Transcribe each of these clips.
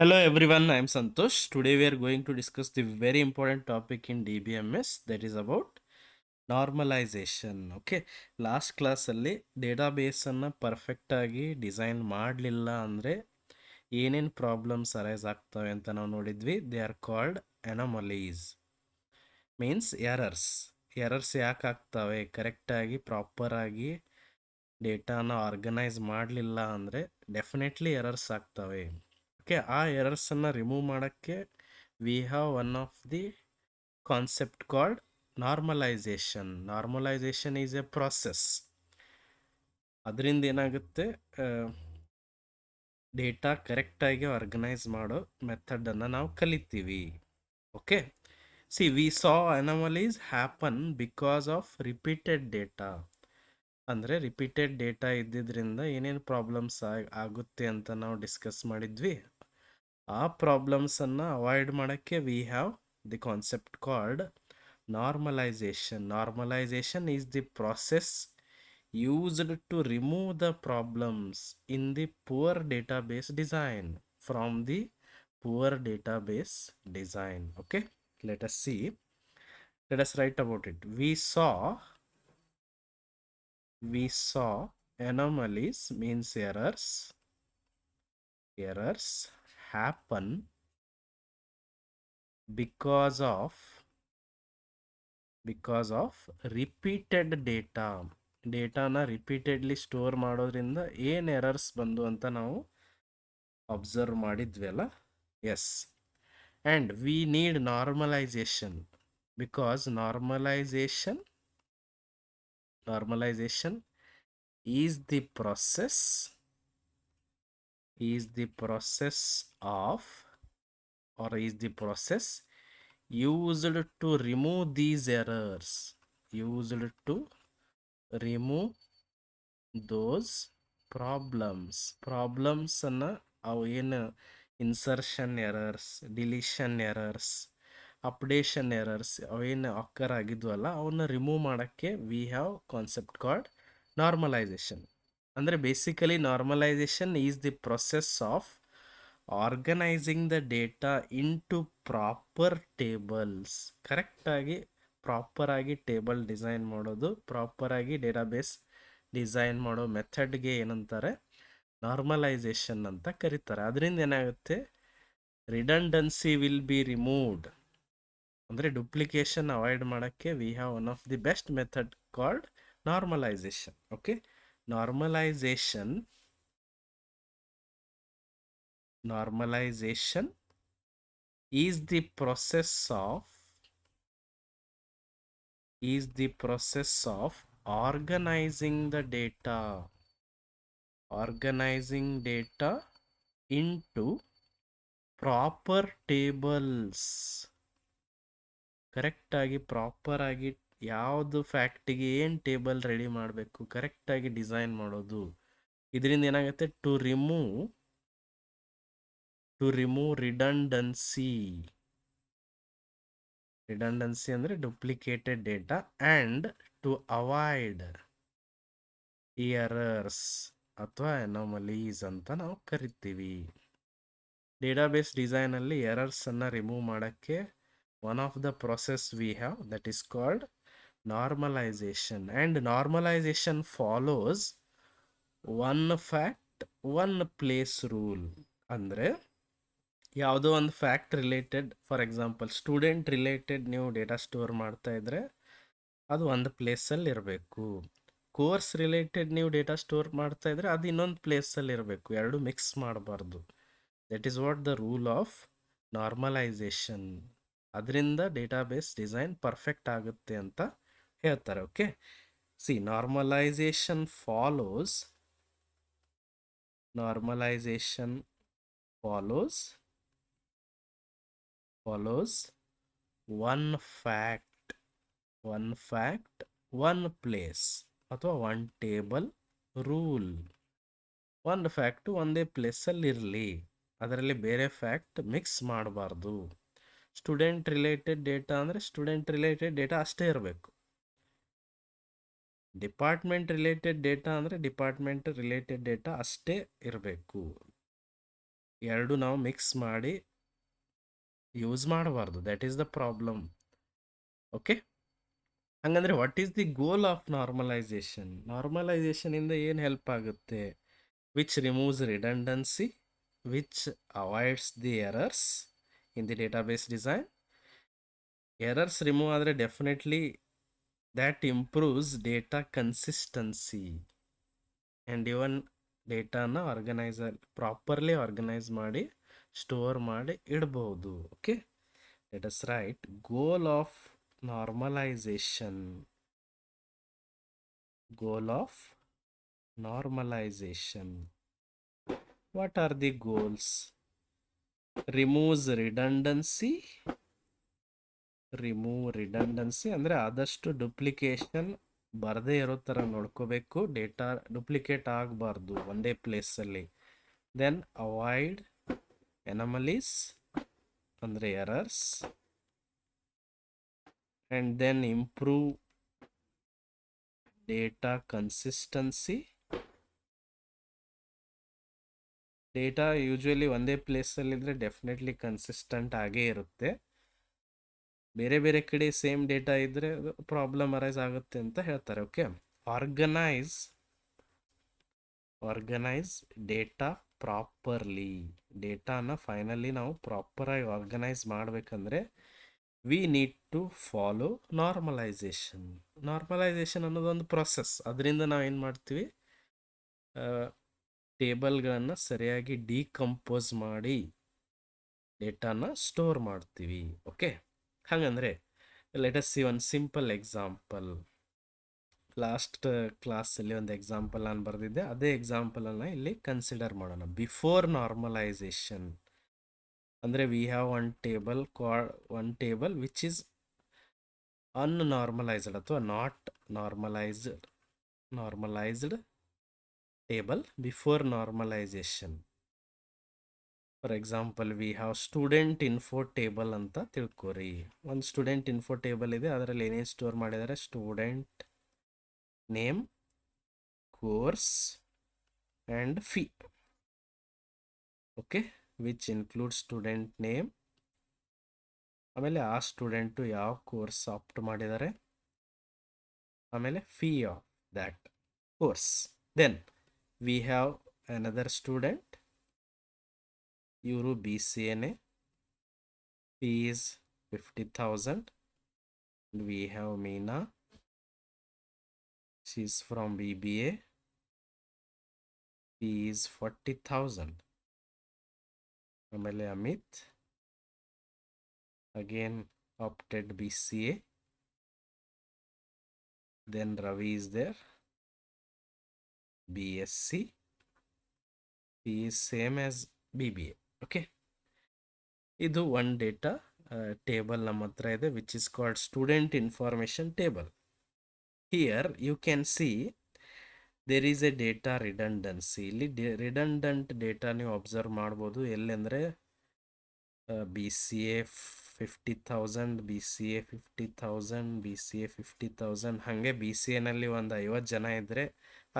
Hello everyone, I am Santosh. Today we are going to discuss the very important topic in DBMS, that is about normalisation. Okay, last ಕ್ಲಾಸಲ್ಲಿ ಡೇಟಾಬೇಸನ್ನು ಪರ್ಫೆಕ್ಟಾಗಿ design ಮಾಡಲಿಲ್ಲ ಅಂದರೆ ಏನೇನು problems arise ಆಗ್ತವೆ ಅಂತ ನಾವು ನೋಡಿದ್ವಿ. They are called anomalies, means errors ಯಾಕೆ ಆಗ್ತವೆ, ಕರೆಕ್ಟಾಗಿ ಪ್ರಾಪರಾಗಿ ಡೇಟಾನ ಆರ್ಗನೈಸ್ ಮಾಡಲಿಲ್ಲ ಅಂದರೆ ಡೆಫಿನೆಟ್ಲಿ ಎರರ್ಸ್ ಆಗ್ತವೆ. ಓಕೆ, ಆ ಎರರ್ಸನ್ನು ರಿಮೂವ್ ಮಾಡೋಕ್ಕೆ we have one of the concept called normalisation. Normalisation is A process. ಅದರಿಂದ ಏನಾಗುತ್ತೆ, ಡೇಟಾ ಕರೆಕ್ಟಾಗಿ ಆರ್ಗನೈಸ್ ಮಾಡೋ ಮೆಥಡನ್ನು ನಾವು ಕಲಿತೀವಿ. Okay, C we saw anomalies happen because of repeated data. ಅಂದರೆ ರಿಪೀಟೆಡ್ ಡೇಟಾ ಇದ್ದಿದ್ದರಿಂದ ಏನೇನು ಪ್ರಾಬ್ಲಮ್ಸ್ ಆಗುತ್ತೆ ಅಂತ ನಾವು ಡಿಸ್ಕಸ್ ಮಾಡಿದ್ವಿ. ಆ ಪ್ರಾಬ್ಲಮ್ಸನ್ನು ಅವಾಯ್ಡ್ ಮಾಡೋಕ್ಕೆ we have the concept called normalisation. Normalisation is the process used to remove the problems in the poor database design from the poor database design. Okay, let us see. Let us write about it. We saw anomalies, means errors happen because of repeated ಡೇಟಾನ repeatedly store ಮಾಡೋದ್ರಿಂದ ಏನು errors ಬಂದು ಅಂತ ನಾವು observe ಮಾಡಿದ್ವಿ ಅಲ್ಲ. Yes, and we need normalisation because normalisation is the process used to remove these errors, used to remove those problems ಅನ್ನು ಅವು ಏನು insertion errors, deletion errors, updation errors ಅವೇನು ಅಕ್ಕರ್ ಆಗಿದ್ವಲ್ಲ ಅವನ್ನ ರಿಮೂವ್ ಮಾಡೋಕ್ಕೆ we have concept called normalisation. ಅಂದರೆ basically normalisation is the process of organising the data into proper tables. ಕರೆಕ್ಟಾಗಿ ಪ್ರಾಪರಾಗಿ ಟೇಬಲ್ ಡಿಸೈನ್ ಮಾಡೋದು, ಪ್ರಾಪರಾಗಿ ಡೇಟಾಬೇಸ್ ಡಿಸೈನ್ ಮಾಡೋ ಮೆಥಡ್ಗೆ ಏನಂತಾರೆ, ನಾರ್ಮಲೈಸೇಷನ್ ಅಂತ ಕರೀತಾರೆ. ಅದರಿಂದ ಏನಾಗುತ್ತೆ, ರಿಡಂಡೆನ್ಸಿ ವಿಲ್ ಬಿ ರಿಮೂವ್ಡ್. ಅಂದರೆ ಡುಪ್ಲಿಕೇಶನ್ ಅವಾಯ್ಡ್ ಮಾಡೋಕ್ಕೆ we have one of the best method called normalisation. Okay, normalisation is the process of organizing the data into proper tables. ಕರೆಕ್ಟಾಗಿ ಪ್ರಾಪರಾಗಿ ಯಾವುದು ಫ್ಯಾಕ್ಟಿಗೆ ಏನು ಟೇಬಲ್ ರೆಡಿ ಮಾಡಬೇಕು ಕರೆಕ್ಟಾಗಿ ಡಿಸೈನ್ ಮಾಡೋದು. ಇದರಿಂದ ಏನಾಗುತ್ತೆ, ಟು ರಿಮೂವ್ ರಿಡಂಡೆನ್ಸಿ ಅಂದರೆ duplicated data, and to avoid errors ಅಥವಾ ಅನಾಮಲೀಸ್ ಅಂತ ನಾವು ಕರಿತೀವಿ. ಡೇಟಾಬೇಸ್ ಡಿಸೈನಲ್ಲಿ ಎರರ್ಸನ್ನು ರಿಮೂವ್ ಮಾಡೋಕ್ಕೆ one of the process we have, that is called normalisation. And normalisation follows one fact one place rule. ಅಂದರೆ ಯಾವುದೋ ಒಂದು fact related, for example student related ನೀವು ಡೇಟಾ ಸ್ಟೋರ್ ಮಾಡ್ತಾ ಇದ್ರೆ ಅದು ಒಂದು ಪ್ಲೇಸಲ್ಲಿ ಇರಬೇಕು. ಕೋರ್ಸ್ ರಿಲೇಟೆಡ್ ನೀವು ಡೇಟಾ ಸ್ಟೋರ್ ಮಾಡ್ತಾ ಇದ್ರೆ ಅದು ಇನ್ನೊಂದು ಪ್ಲೇಸಲ್ಲಿ ಇರಬೇಕು. ಎರಡು ಮಿಕ್ಸ್ ಮಾಡಬಾರ್ದು. That is what the rule of normalisation. ಅದರಿಂದ ಡೇಟಾಬೇಸ್ ಡಿಸೈನ್ ಪರ್ಫೆಕ್ಟ್ ಆಗುತ್ತೆ ಅಂತ ಹೇಳ್ತಾರೆ. Okay, C normalisation follows one fact one place ಅಥವಾ ಒನ್ ಟೇಬಲ್ ರೂಲ್. ಒಂದು ಫ್ಯಾಕ್ಟು ಒಂದೇ ಪ್ಲೇಸಲ್ಲಿ ಇರಲಿ, ಅದರಲ್ಲಿ ಬೇರೆ ಫ್ಯಾಕ್ಟ್ ಮಿಕ್ಸ್ ಮಾಡಬಾರ್ದು. ಸ್ಟೂಡೆಂಟ್ ರಿಲೇಟೆಡ್ ಡೇಟಾ ಅಂದರೆ ಸ್ಟೂಡೆಂಟ್ ರಿಲೇಟೆಡ್ ಡೇಟಾ ಅಷ್ಟೇ ಇರಬೇಕು. ಡಿಪಾರ್ಟ್ಮೆಂಟ್ ರಿಲೇಟೆಡ್ ಡೇಟಾ ಅಂದರೆ ಡಿಪಾರ್ಟ್ಮೆಂಟ್ ರಿಲೇಟೆಡ್ ಡೇಟಾ ಅಷ್ಟೇ ಇರಬೇಕು. ಎರಡು ನಾವು ಮಿಕ್ಸ್ ಮಾಡಿ ಯೂಸ್ ಮಾಡಬಾರ್ದು. That is the problem. Okay, ಹಂಗಂದ್ರೆ what is the goal of normalisation? Normalisation ಇಂದ ಏನು ಹೆಲ್ಪ್ ಆಗುತ್ತೆ? Which removes redundancy, which avoids the errors in the database design. Errors remove ಆದರೆ definitely that improves data consistency and even ಡೇಟಾನ properly organise ಮಾಡಿ store ಮಾಡಿ ಇಡ್ಬೋದು. Okay, let us write goal of normalisation. Goal of normalisation. What are the goals? Removes redundancy. Remove redundancy ಅಂದರೆ ಆದಷ್ಟು duplication ಬರದೇ ಇರೋ ಥರ ನೋಡ್ಕೋಬೇಕು. ಡೇಟಾ ಡುಪ್ಲಿಕೇಟ್ ಆಗಬಾರ್ದು ಒಂದೇ ಪ್ಲೇಸಲ್ಲಿ. ದೆನ್ ಅವಾಯ್ಡ್ ಎನಮಲೀಸ್ ಅಂದರೆ errors. And then improve data consistency. Data usually ಒಂದೇ ಪ್ಲೇಸಲ್ಲಿದ್ದರೆ ಡೆಫಿನೆಟ್ಲಿ ಕನ್ಸಿಸ್ಟೆಂಟ್ ಆಗೇ ಇರುತ್ತೆ. ಬೇರೆ ಬೇರೆ ಕಡೆ ಸೇಮ್ ಡೇಟಾ ಇದ್ದರೆ ಪ್ರಾಬ್ಲಮ್ ಅರೈಸ್ ಆಗುತ್ತೆ ಅಂತ ಹೇಳ್ತಾರೆ. Okay, organise data properly. ಡೇಟಾನ ಫೈನಲಿ ನಾವು ಪ್ರಾಪರಾಗಿ ಆರ್ಗನೈಸ್ ಮಾಡಬೇಕಂದ್ರೆ we need to follow normalisation. Normalisation ಅನ್ನೋದೊಂದು ಪ್ರೊಸೆಸ್. ಅದರಿಂದ ನಾವು ಏನು ಮಾಡ್ತೀವಿ, ಟೇಬಲ್ಗಳನ್ನು ಸರಿಯಾಗಿ ಡಿಕಂಪೋಸ್ ಮಾಡಿ ಡೇಟಾನ ಸ್ಟೋರ್ ಮಾಡ್ತೀವಿ. ಓಕೆ, ಹಾಗಂದರೆ ಲೆಟ್ ಅಸ್ ಸಿ ಒಂದು ಸಿಂಪಲ್ ಎಕ್ಸಾಂಪಲ್. ಲಾಸ್ಟ್ ಕ್ಲಾಸಲ್ಲಿ ಒಂದು ಎಕ್ಸಾಂಪಲ್ ನಾನು ಬರೆದಿದ್ದೆ, ಅದೇ ಎಕ್ಸಾಂಪಲನ್ನು ಇಲ್ಲಿ ಕನ್ಸಿಡರ್ ಮಾಡೋಣ. ಬಿಫೋರ್ ನಾರ್ಮಲೈಸೇಷನ್ ಅಂದರೆ we have one table which is unnormalised ಅಥವಾ not normalised table before normalisation. For example we have student info table ಅಂತ ತಿಳ್ಕೊರಿ. ಒಂದು ಸ್ಟೂಡೆಂಟ್ ಇನ್ಫೋ ಟೇಬಲ್ ಇದೆ, ಅದರಲ್ಲಿ ಏನೇನು ಸ್ಟೋರ್ ಮಾಡಿದ್ದಾರೆ? Student name, course and fee. Okay, which include student name, ಆಮೇಲೆ ಆ ಸ್ಟೂಡೆಂಟು ಯಾವ ಕೋರ್ಸ್ ಆಪ್ಟ್ ಮಾಡಿದ್ದಾರೆ, ಆಮೇಲೆ fee of that course. Then we have another student, ಇವರು BCA, fee is 50,000. We have Meena, she is from BBA, fee is 40,000. ಆಮೇಲೆ Amit again opted BCA. Then Ravi is there, BSc, fee is same as BBA. Okay, ಇದು one data table ನಮ್ಮ ಹತ್ರ ಇದೆ which is called student information table. Here you can see there is a data redundancy. ಇಲ್ಲಿ redundant data ನೀವು observe ಮಾಡ್ಬೋದು. ಎಲ್ಲೆಂದರೆ BCA 50,000, BCA 50,000, BCA 50,000. ಹಾಗೆ BCAನಲ್ಲಿ ಒಂದು 50 ಜನ ಇದ್ದರೆ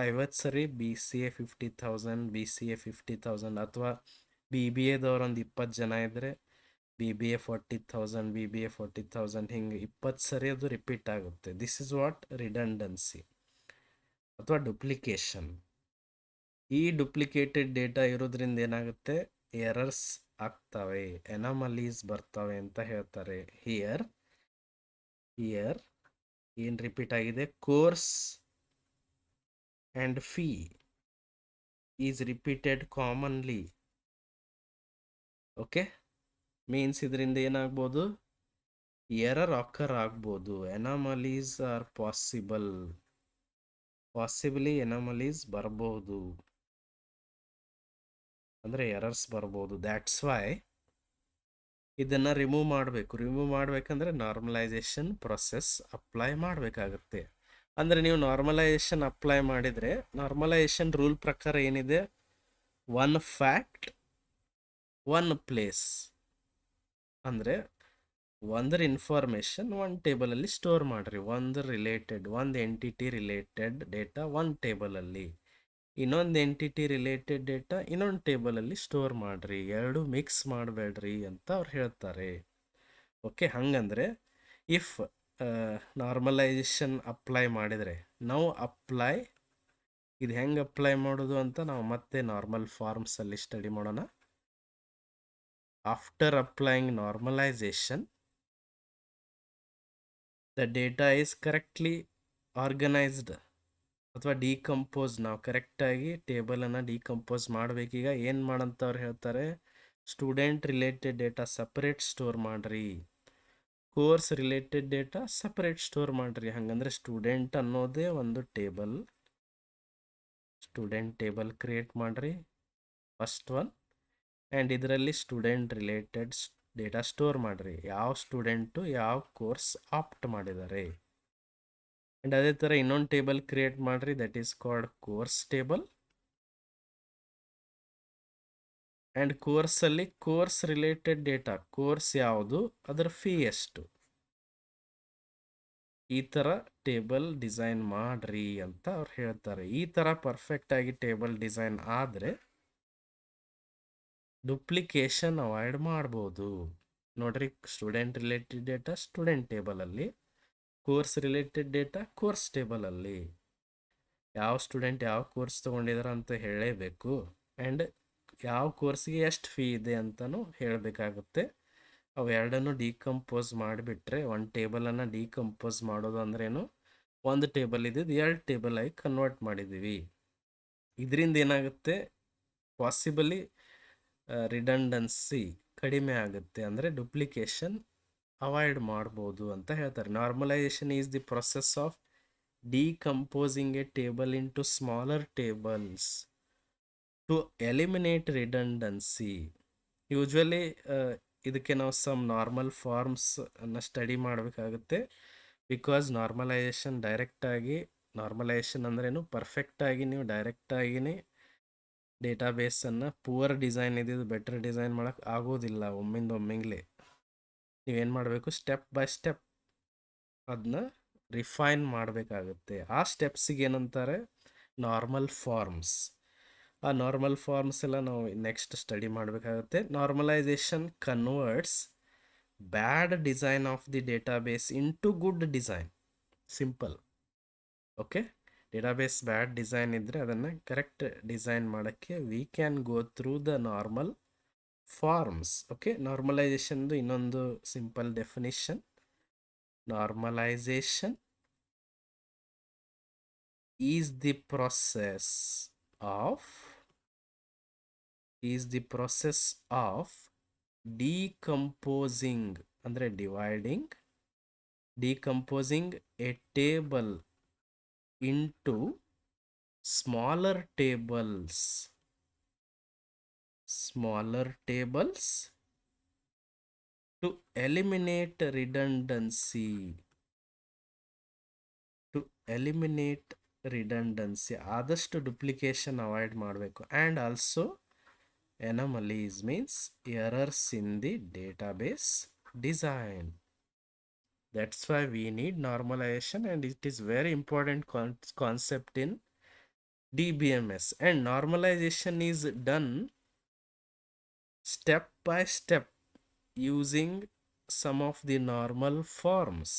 50 ಸರಿ BCA 50,000, BCA 50,000. ಅಥವಾ BBAದವ್ರೊಂದು 20 ಜನ ಇದ್ದರೆ BBA 40,000, BBA 40,000. ಹಿಂಗೆ 20 ಸರಿ ಅದು ರಿಪೀಟ್ ಆಗುತ್ತೆ. ದಿಸ್ ಇಸ್ ವಾಟ್ ರಿಡಂಡೆನ್ಸಿ ಅಥವಾ ಡುಪ್ಲಿಕೇಶನ್. ಈ ಡುಪ್ಲಿಕೇಟೆಡ್ ಡೇಟಾ ಇರೋದ್ರಿಂದ ಏನಾಗುತ್ತೆ? ಎರರ್ಸ್ ಆಗ್ತವೆ, ಎನಾಮಲೀಸ್ ಬರ್ತವೆ ಅಂತ ಹೇಳ್ತಾರೆ. ಹಿಯರ್ ಏನು ರಿಪೀಟ್ ಆಗಿದೆ? Course and fee is repeated commonly. Okay, means ಇದರಿಂದ ಏನಾಗ್ಬೋದು? ಎರರ್ ಆಕರ್ ಆಗ್ಬೋದು. ಎನಾಮಲೀಸ್ ಆರ್ ಪಾಸಿಬಲಿ ಎನಾಮಲೀಸ್ ಬರ್ಬೋದು, ಅಂದರೆ ಎರರ್ಸ್ ಬರ್ಬೋದು. ದ್ಯಾಟ್ಸ್ ವೈ ಇದನ್ನು ರಿಮೂವ್ ಮಾಡಬೇಕು. ರಿಮೂವ್ ಮಾಡಬೇಕಂದ್ರೆ ನಾರ್ಮಲೈಸೇಷನ್ ಪ್ರೊಸೆಸ್ ಅಪ್ಲೈ ಮಾಡಬೇಕಾಗುತ್ತೆ. ಅಂದರೆ ನೀವು ನಾರ್ಮಲೈಸೇಷನ್ ಅಪ್ಲೈ ಮಾಡಿದರೆ, ನಾರ್ಮಲೈಸೇಷನ್ ರೂಲ್ ಪ್ರಕಾರ ಏನಿದೆ? One fact one place. ಅಂದರೆ ಒಂದರ ಇನ್ಫಾರ್ಮೇಷನ್ ಒಂದು ಟೇಬಲಲ್ಲಿ ಸ್ಟೋರ್ ಮಾಡಿರಿ. ಒಂದು ಎಂಟಿಟಿ ರಿಲೇಟೆಡ್ ಡೇಟಾ ಒಂದು ಟೇಬಲಲ್ಲಿ. ಇನ್ನೊಂದು ಎಂಟಿಟಿ ರಿಲೇಟೆಡ್ ಡೇಟಾ ಇನ್ನೊಂದು ಟೇಬಲಲ್ಲಿ ಸ್ಟೋರ್ ಮಾಡಿರಿ, ಎರಡು ಮಿಕ್ಸ್ ಮಾಡಬೇಡ್ರಿ ಅಂತ ಅವ್ರು ಹೇಳ್ತಾರೆ. ಓಕೆ, ಹಂಗಂದರೆ ಇಫ್ ನಾರ್ಮಲೈಸೇಷನ್ ಅಪ್ಲೈ ಮಾಡಿದರೆ ನಾವು ಅಪ್ಲೈ, ಇದು ಹೆಂಗೆ ಅಪ್ಲೈ ಮಾಡೋದು ಅಂತ ನಾವು ಮತ್ತೆ ನಾರ್ಮಲ್ ಫಾರ್ಮ್ಸಲ್ಲಿ ಸ್ಟಡಿ ಮಾಡೋಣ. After applying normalisation the data is correctly organised ಅಥವಾ ಡಿಕಂಪೋಸ್. ನಾವು ಕರೆಕ್ಟಾಗಿ ಟೇಬಲನ್ನು ಡಿಕಂಪೋಸ್ ಮಾಡಬೇಕೀಗ. ಏನು ಮಾಡಂತ ಅವ್ರು ಹೇಳ್ತಾರೆ, student related data separate store ಮಾಡಿರಿ, course related data separate store ಮಾಡಿರಿ. ಹಾಗಂದ್ರೆ ಸ್ಟೂಡೆಂಟ್ ಅನ್ನೋದೇ ಒಂದು ಟೇಬಲ್, ಸ್ಟೂಡೆಂಟ್ ಟೇಬಲ್ ಕ್ರಿಯೇಟ್ ಮಾಡಿರಿ ಫಸ್ಟ್ ಒನ್. ಆ್ಯಂಡ್ ಇದರಲ್ಲಿ ಸ್ಟೂಡೆಂಟ್ ರಿಲೇಟೆಡ್ ಡೇಟಾ ಸ್ಟೋರ್ ಮಾಡಿರಿ, ಯಾವ ಸ್ಟೂಡೆಂಟು ಯಾವ ಕೋರ್ಸ್ ಆಪ್ಟ್ ಮಾಡಿದ್ದಾರೆ. ಆ್ಯಂಡ್ ಅದೇ ಥರ ಇನ್ನೊಂದು ಟೇಬಲ್ ಕ್ರಿಯೇಟ್ ಮಾಡಿರಿ, that is called course table. And ಕೋರ್ಸಲ್ಲಿ ಕೋರ್ಸ್ ರಿಲೇಟೆಡ್ ಡೇಟಾ, ಕೋರ್ಸ್ ಯಾವುದು, ಅದರ ಫೀ ಎಷ್ಟು, ಈ ಥರ ಟೇಬಲ್ ಡಿಸೈನ್ ಮಾಡ್ರಿ ಅಂತ ಅವ್ರು ಹೇಳ್ತಾರೆ. ಈ ಥರ ಪರ್ಫೆಕ್ಟಾಗಿ ಟೇಬಲ್ ಡಿಸೈನ್ ಆದರೆ ಡುಪ್ಲಿಕೇಶನ್ ಅವಾಯ್ಡ್ ಮಾಡ್ಬೋದು. ನೋಡ್ರಿ, ಸ್ಟೂಡೆಂಟ್ ರಿಲೇಟೆಡ್ ಡೇಟಾ ಸ್ಟೂಡೆಂಟ್ ಟೇಬಲಲ್ಲಿ, ಕೋರ್ಸ್ ರಿಲೇಟೆಡ್ ಡೇಟಾ ಕೋರ್ಸ್ ಟೇಬಲಲ್ಲಿ, ಯಾವ ಸ್ಟೂಡೆಂಟ್ ಯಾವ ಕೋರ್ಸ್ ತೊಗೊಂಡಿದ್ದಾರೆ ಅಂತ ಹೇಳಲೇಬೇಕು. ಆ್ಯಂಡ್ ಯಾವ ಕೋರ್ಸ್ಗೆ ಎಷ್ಟು ಫೀ ಇದೆ ಅಂತಲೂ ಹೇಳಬೇಕಾಗುತ್ತೆ. ಅವೆರಡನ್ನು ಡಿಕಂಪೋಸ್ ಮಾಡಿಬಿಟ್ರೆ, ಒಂದು ಟೇಬಲನ್ನು ಡಿಕಂಪೋಸ್ ಮಾಡೋದು ಅಂದ್ರೇನು, ಒಂದು ಟೇಬಲ್ ಇದ್ದಿದ್ದು ಎರಡು ಟೇಬಲ್ ಆಗಿ ಕನ್ವರ್ಟ್ ಮಾಡಿದ್ದೀವಿ. ಇದರಿಂದ ಏನಾಗುತ್ತೆ, ಪಾಸಿಬಲಿ ರಿಡಂಡೆನ್ಸಿ ಕಡಿಮೆ ಆಗುತ್ತೆ, ಅಂದರೆ ಡುಪ್ಲಿಕೇಶನ್ ಅವಾಯ್ಡ್ ಮಾಡ್ಬೋದು ಅಂತ ಹೇಳ್ತಾರೆ. Normalisation is the process of decomposing a table into smaller tables to eliminate redundancy. Usually ಇದಕ್ಕೆ ನಾವು ಸಮ್ ನಾರ್ಮಲ್ ಫಾರ್ಮ್ಸ್ ಅನ್ನು ಸ್ಟಡಿ ಮಾಡಬೇಕಾಗುತ್ತೆ. ಬಿಕಾಸ್ ನಾರ್ಮಲೈಸೇಷನ್ ಡೈರೆಕ್ಟಾಗಿ, ನಾರ್ಮಲೈಸೇಷನ್ ಅಂದ್ರೇನು, ಪರ್ಫೆಕ್ಟಾಗಿ ನೀವು ಡೈರೆಕ್ಟಾಗಿನೇ ಡೇಟಾಬೇಸನ್ನು ಪೂವರ್ ಡಿಸೈನ್ ಇದ್ದಿದ್ದು ಬೆಟರ್ ಡಿಸೈನ್ ಮಾಡೋಕ್ಕೆ ಆಗೋದಿಲ್ಲ ಒಮ್ಮಿಂದೊಮ್ಮಿಂಗ್ಲೇ. ನೀವೇನು ಮಾಡಬೇಕು, ಸ್ಟೆಪ್ ಬೈ ಸ್ಟೆಪ್ ಅದನ್ನ ರಿಫೈನ್ ಮಾಡಬೇಕಾಗುತ್ತೆ. ಆ ಸ್ಟೆಪ್ಸಿಗೆ ಏನಂತಾರೆ, ನಾರ್ಮಲ್ ಫಾರ್ಮ್ಸ್. ಆ ನಾರ್ಮಲ್ ಫಾರ್ಮ್ಸ್ ಎಲ್ಲ ನಾವು ನೆಕ್ಸ್ಟ್ ಸ್ಟಡಿ ಮಾಡಬೇಕಾಗುತ್ತೆ. Normalisation converts bad design of the database into good design. Simple. Okay, database bad design ಇದ್ದರೆ ಅದನ್ನು ಕರೆಕ್ಟ್ ಡಿಸೈನ್ ಮಾಡೋಕ್ಕೆ we can go through the normal forms. Okay, ನಾರ್ಮಲೈಸೇಷನ್ದು ಇನ್ನೊಂದು simple definition, normalization is the process of decomposing ಅಂದ್ರೆ decomposing a table into smaller tables to eliminate redundancy. ಆದಷ್ಟು duplication avoid ಮಾಡಬೇಕು. And also anomalies means errors in the database design. That's why we need normalization, and it is very important concept in DBMS. And normalization is done step by step using some of the normal forms.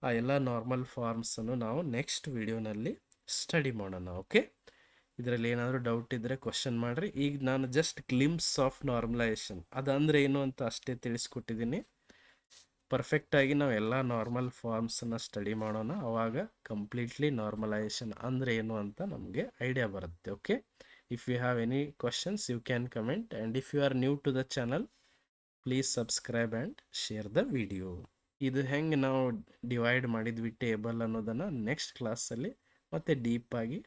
ಆ ಎಲ್ಲ normal ಫಾರ್ಮ್ಸನ್ನು ನಾವು next ವಿಡಿಯೋನಲ್ಲಿ study ಮಾಡೋಣ. Okay, ಇದರಲ್ಲಿ ಏನಾದರೂ doubt ಇದ್ದರೆ question ಮಾಡಿರಿ. ಈಗ ನಾನು ಜಸ್ಟ್ ಗ್ಲಿಮ್ಸ್ ಆಫ್ ನಾರ್ಮಲೈಸೇಷನ್ ಅದಂದರೆ ಏನು ಅಂತ ಅಷ್ಟೇ ತಿಳಿಸ್ಕೊಟ್ಟಿದ್ದೀನಿ. ಪರ್ಫೆಕ್ಟಾಗಿ ನಾವು ಎಲ್ಲ ನಾರ್ಮಲ್ ಫಾರ್ಮ್ಸನ್ನು ಸ್ಟಡಿ ಮಾಡೋಣ, ಆವಾಗ ಕಂಪ್ಲೀಟ್ಲಿ ನಾರ್ಮಲೈಸೇಷನ್ ಅಂದರೆ ಏನು ಅಂತ ನಮಗೆ ಐಡಿಯಾ ಬರುತ್ತೆ. Okay, if you have any questions you can comment, and if you are new to the channel please subscribe and share the video. ಇದು ಹೆಂಗೆ ನಾವು ಡಿವೈಡ್ ಮಾಡಿದ್ವಿ ಟೇಬಲ್ ಅನ್ನೋದನ್ನು ನೆಕ್ಸ್ಟ್ ಕ್ಲಾಸಲ್ಲಿ ಮತ್ತೆ ಡೀಪಾಗಿ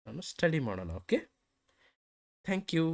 ನಾನು ಸ್ಟಡಿ ಮಾಡೋಣ. Okay, thank you.